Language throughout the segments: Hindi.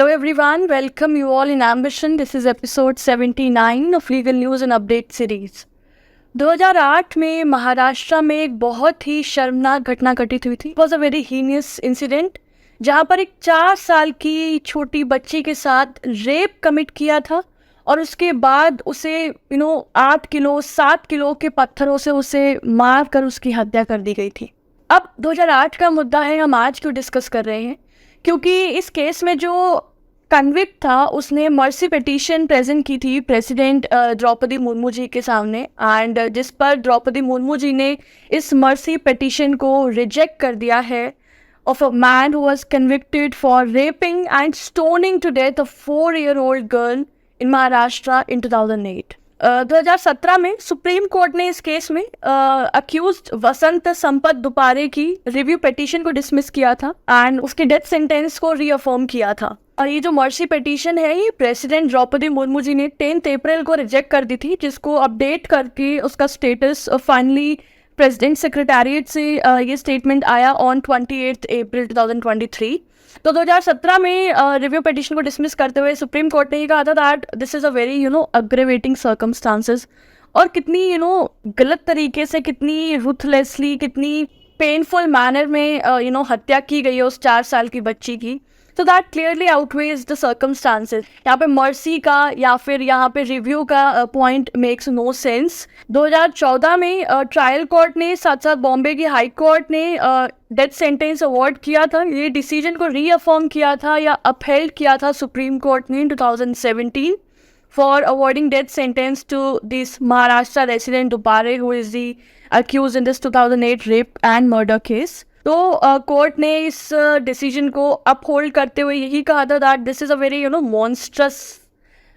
Hello everyone, welcome you all in Ambition. This is episode 79 of Legal News and Update series. 2008 में महाराष्ट्र में एक बहुत ही शर्मनाक घटना घटित हुई थी. It was a very heinous incident जहाँ पर एक 4 साल की छोटी बच्ची के साथ रेप कमिट किया था और उसके बाद उसे 8 किलो 7 किलो के पत्थरों से उसे मार कर उसकी हत्या कर दी गई थी. अब 2008 का मुद्दा है, हम आज क्यों डिस्कस कर रहे हैं, क्योंकि इस केस में जो कन्विक्ट था उसने मर्सी पिटीशन प्रेजेंट की थी प्रेसिडेंट द्रौपदी मुर्मू जी के सामने, एंड जिस पर द्रौपदी मुर्मू जी ने इस मर्सी पिटीशन को रिजेक्ट कर दिया है of a man who was convicted for raping and stoning to death a 4-year-old girl in Maharashtra in 2008. 2017 में सुप्रीम कोर्ट ने इस केस में अक्यूज्ड वसंत संपत दुपारे की रिव्यू पिटीशन को डिसमिस किया था एंड उसके डेथ सेंटेंस को रीअफर्म किया था. और ये जो मर्सी पिटीशन है ये प्रेसिडेंट द्रौपदी मुर्मू जी ने 10 अप्रैल को रिजेक्ट कर दी थी, जिसको अपडेट करके उसका स्टेटस फाइनली प्रेसिडेंट सेक्रेटेरिएट से ये स्टेटमेंट आया ऑन 28 अप्रैल 2023. तो 2017 में रिव्यू पिटीशन को डिसमिस करते हुए सुप्रीम कोर्ट ने ये कहा था that this is a very aggravating circumstances, और कितनी गलत तरीके से, कितनी रूथलेसली, कितनी पेनफुल मैनर में हत्या की गई है उस 4 साल की बच्ची की. तो that clearly outweighs the circumstances. यहाँ पे मर्सी का या फिर यहाँ पे रिव्यू का पॉइंट मेक्स नो सेंस. 2014 में ट्रायल कोर्ट ने साथ साथ बॉम्बे की हाई कोर्ट ने डेथ सेंटेंस अवॉर्ड किया था. ये डिसीजन को रीअफर्म किया था या अपहेल्ड किया था सुप्रीम कोर्ट ने in 2017 for awarding death sentence to this Maharashtra resident Dupare who is the accused in this 2008 rape and murder case. तो कोर्ट ने इस डिसीजन को अपहोल्ड करते हुए यही कहा था that this is a very monstrous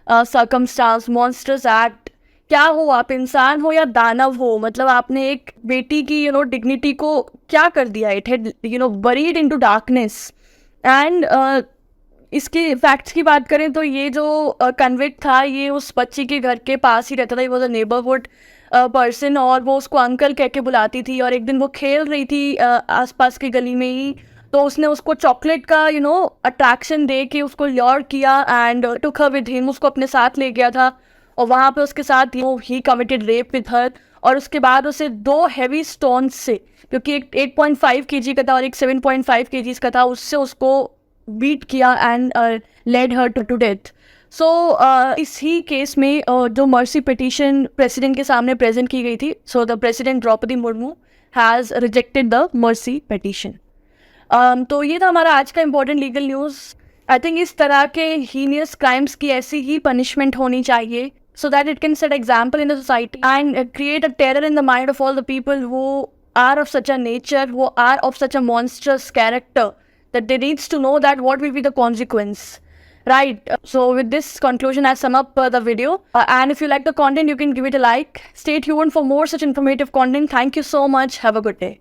circumstance, monstrous act. क्या हो, आप इंसान हो या दानव हो, मतलब आपने एक बेटी की डिग्निटी को क्या कर दिया. It had buried into darkness. And इसके फैक्ट्स की बात करें तो ये जो कन्विक्ट था ये उस बच्ची के घर के पास ही रहता था. ये वॉज अ नेबरहुड पर्सन और वो उसको अंकल कह के बुलाती थी. और एक दिन वो खेल रही थी आसपास की गली में ही, तो उसने उसको चॉकलेट का अट्रैक्शन दे के उसको ल्योर किया and took her with him, उसको अपने साथ ले गया था और वहाँ पे उसके साथ ही कमिटेड रेप विद हर. और उसके बाद उसे 2 हैवी स्टोन्स से, क्योंकि एक 8.5 kg का था और एक 7.5 kg का था, उससे उसको बीट किया and led her to death. So इसी केस में जो मर्सी पिटीशन प्रेसिडेंट के सामने प्रेजेंट की गई थी, so the president Droupadi Murmu has rejected the mercy petition. तो ये था हमारा आज का important legal news. I think इस तरह के हीनियस क्राइम्स की ऐसी ही पनिशमेंट होनी चाहिए so that it can set example in the society and create a terror in the mind of all the people who are of such a nature, who are of such a monstrous character, that they needs to know that what will be the consequence. Right. So with this conclusion, I sum up the video. And if you like the content, you can give it a like. Stay tuned for more such informative content. Thank you so much. Have a good day.